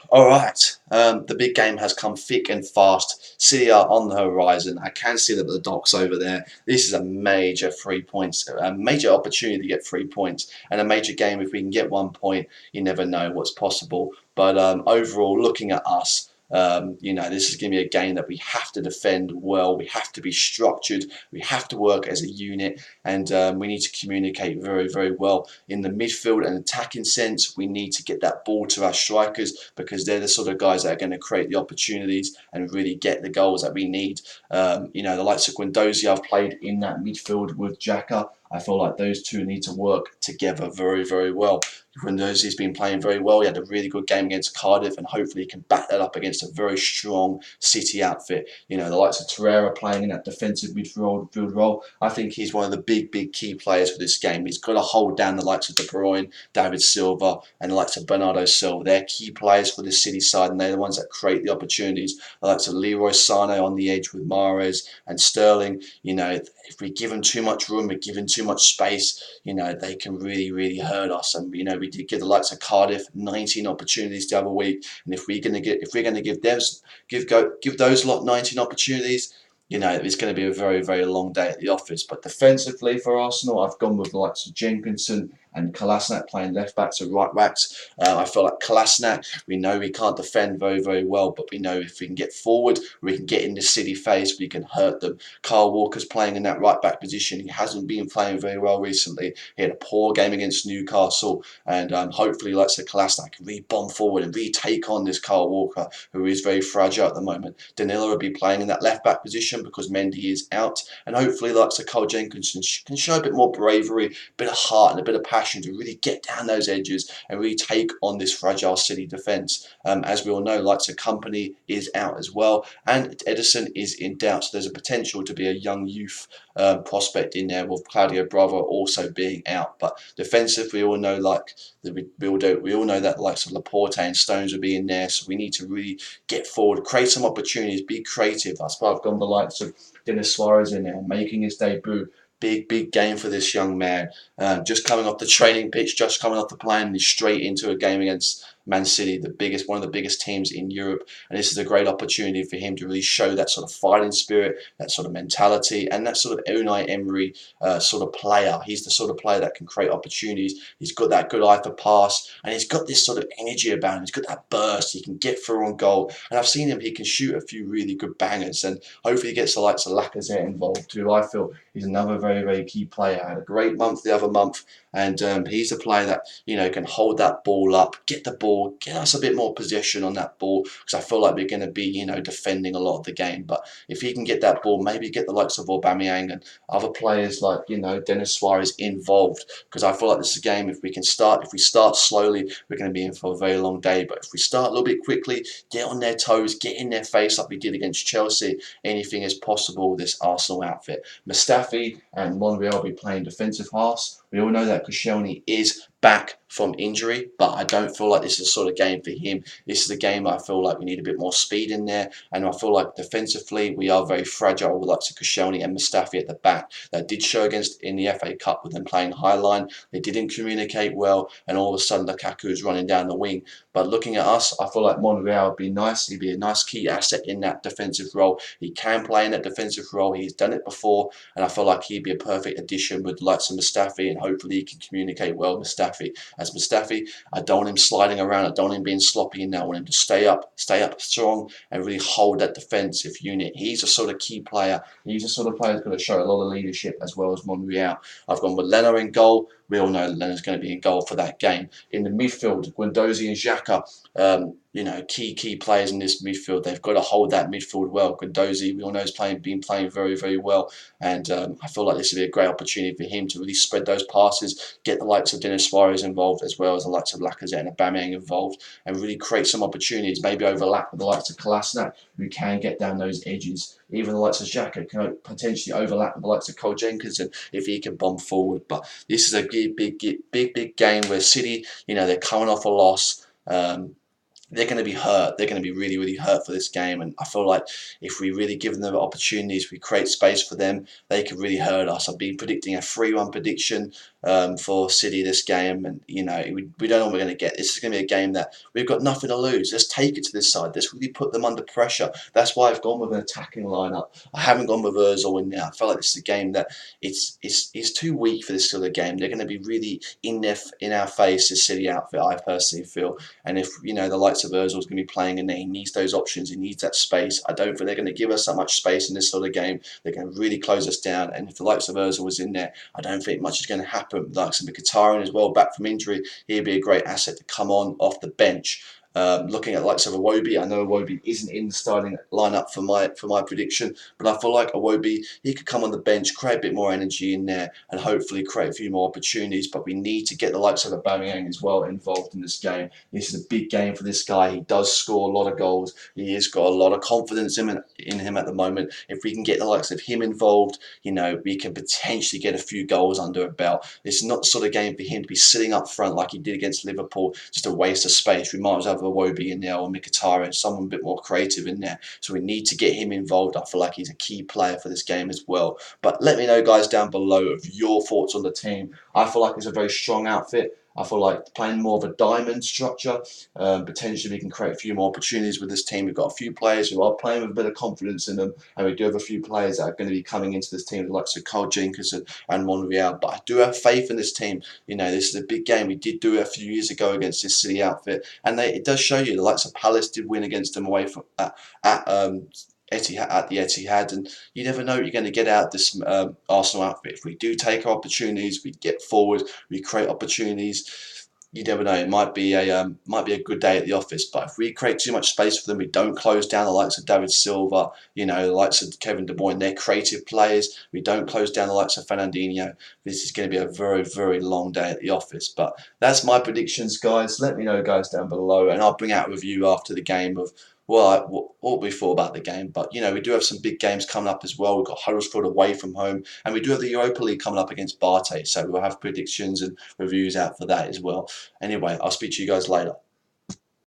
All right, the big game has come thick and fast. City are on the horizon. I can see that the Docks over there. This is a major 3 points, a major opportunity to get 3 points, and a major game. If we can get 1 point, you never know what's possible. But overall, looking at us, this is going to be a game that we have to defend well. We have to be structured. We have to work as a unit, and we need to communicate very, very well in the midfield and attacking sense. We need to get that ball to our strikers because they're the sort of guys that are going to create the opportunities and really get the goals that we need. The likes of Guendouzi, I've played in that midfield with Xhaka. I feel like those two need to work together very, very well. Guendouzi's been playing very well. He had a really good game against Cardiff, and hopefully he can back that up against a very strong City outfit. The likes of Torreira playing in that defensive midfield role. I think he's one of the big, big key players for this game. He's got to hold down the likes of De Bruyne, David Silva, and the likes of Bernardo Silva. They're key players for the City side, and they're the ones that create the opportunities. The likes of Leroy Sané on the edge with Mahrez and Sterling. If we give them too much room, we give them too much space, they can really, really hurt us. And we did give the likes of Cardiff 19 opportunities the other week, and if we're going to give those lot 19 opportunities, it's going to be a very, very long day at the office. But defensively for Arsenal, I've gone with the likes of Jenkinson and Kolasinac playing left backs or right backs. I feel like Kolasinac, we know he can't defend very, very well, but we know if we can get forward, we can get in the City face, we can hurt them. Kyle Walker's playing in that right back position. He hasn't been playing very well recently. He had a poor game against Newcastle, and hopefully, like I said, Kolasinac can really bomb forward and really take on this Kyle Walker, who is very fragile at the moment. Danilo will be playing in that left back position because Mendy is out, and hopefully, like I said, Cole Jenkinson can show a bit more bravery, a bit of heart, and a bit of passion to really get down those edges and really take on this fragile City defence. As we all know, like the Kompany is out as well, and Ederson is in doubt. So there's a potential to be a young youth prospect in there, with Claudio Bravo also being out. But defensive, we all know we all know that likes of Laporte and Stones will be in there. So we need to really get forward, create some opportunities, be creative. That's why I've gone the likes of Denis Suarez in there, making his debut. Big, big game for this young man. Just coming off the training pitch, just coming off the plane, he's straight into a game against Man City, one of the biggest teams in Europe. And this is a great opportunity for him to really show that sort of fighting spirit, that sort of mentality, and that sort of Unai Emery sort of player. He's the sort of player that can create opportunities. He's got that good eye for pass, and he's got this sort of energy about him. He's got that burst. He can get through on goal. And I've seen him, he can shoot a few really good bangers. And hopefully he gets the likes of Lacazette involved too. I feel he's another very, very key player. Had a great month the other month, and he's a player that can hold that ball up, get the ball, get us a bit more possession on that ball, because I feel like we're going to be defending a lot of the game. But if he can get that ball, maybe get the likes of Aubameyang and other players like Denis Suarez involved, because I feel like this is a game. If we start slowly, we're going to be in for a very long day. But if we start a little bit quickly, get on their toes, get in their face like we did against Chelsea, anything is possible with this Arsenal outfit. Mustafi and Monreal will be playing defensive halves. We all know that Koscielny is back from injury, but I don't feel like this is the sort of game for him. This is a game I feel like we need a bit more speed in there, and I feel like defensively we are very fragile with like Koscielny and Mustafi at the back. That did show in the FA Cup with them playing high line. They didn't communicate well, and all of a sudden Lukaku is running down the wing. But looking at us, I feel like Monreal would be nice. He'd be a nice key asset in that defensive role. He can play in that defensive role. He's done it before, and I feel like he'd be a perfect addition with the likes of Mustafi, and hopefully he can communicate well with Mustafi. As Mustafi, I don't want him sliding around. I don't want him being sloppy in there. I want him to stay up strong, and really hold that defensive unit. He's a sort of key player. He's a sort of player who's going to show a lot of leadership as well as Monreal. I've gone with Leno in goal. We all know Leno's going to be in goal for that game. In the midfield, Guendouzi and Xhaka, key players in this midfield. They've got to hold that midfield well. Guendouzi, we all know, has been playing very, very well, and I feel like this would be a great opportunity for him to really spread those passes, get the likes of Denis Suarez involved, as well as the likes of Lacazette and Aubameyang involved, and really create some opportunities. Maybe overlap with the likes of Kolasinac, who can get down those edges. Even the likes of Xhaka can potentially overlap with the likes of Cole Jenkinson if he can bomb forward. But this is a big game where City, they're coming off a loss. They're going to be hurt. They're going to be really, really hurt for this game. And I feel like if we really give them opportunities, we create space for them, they could really hurt us. I've been predicting a 3-1 prediction. for City this game, and we don't know what we're going to get. This is going to be a game that we've got nothing to lose. Let's take it to this side. Let's really put them under pressure. That's why I've gone with an attacking lineup. I haven't gone with Ozil in there. I feel like this is a game that it's too weak for this sort of game. They're going to be really in our face, this City outfit, I personally feel. And if the likes of Ozil is going to be playing in there, he needs those options. He needs that space. I don't think they're going to give us that much space in this sort of game. They're going to really close us down. And if the likes of Ozil was in there, I don't think much is going to happen. Like some Mkhitaryan as well, back from injury, he'd be a great asset to come on off the bench. Looking at the likes of Iwobi, I know Iwobi isn't in the starting lineup for my prediction, but I feel like Iwobi, he could come on the bench, create a bit more energy in there, and hopefully create a few more opportunities. But we need to get the likes of Aubameyang as well involved in this game. This is a big game for this guy. He does score a lot of goals. He has got a lot of confidence in him at the moment. If we can get the likes of him involved, we can potentially get a few goals under a belt. This is not the sort of game for him to be sitting up front like he did against Liverpool, just a waste of space. We might as well have Iwobi in there or Mkhitaryan, someone a bit more creative in there. So we need to get him involved. I feel like he's a key player for this game as well. But let me know, guys, down below of your thoughts on the team. I feel like it's a very strong outfit. I feel like playing more of a diamond structure. Potentially we can create a few more opportunities with this team. We've got a few players who are playing with a bit of confidence in them, and we do have a few players that are going to be coming into this team, like Carl Jenkins and Monreal. But I do have faith in this team. This is a big game. We did do it a few years ago against this City outfit, and it does show you the likes of Palace did win against them away from at the Etihad, and you never know what you're going to get out of this Arsenal outfit. If we do take our opportunities, we get forward, we create opportunities. You never know. It might be a good day at the office. But if we create too much space for them, we don't close down the likes of David Silva, the likes of Kevin De Bruyne. They're creative players. We don't close down the likes of Fernandinho. This is going to be a very, very long day at the office. But that's my predictions, guys. Let me know, guys, down below, and I'll bring out a review after the game of what we thought about the game. But we do have some big games coming up as well. We've got Huddersfield away from home, and we do have the Europa League coming up against Bartes. So we'll have predictions and reviews out for that as well. Anyway, I'll speak to you guys later.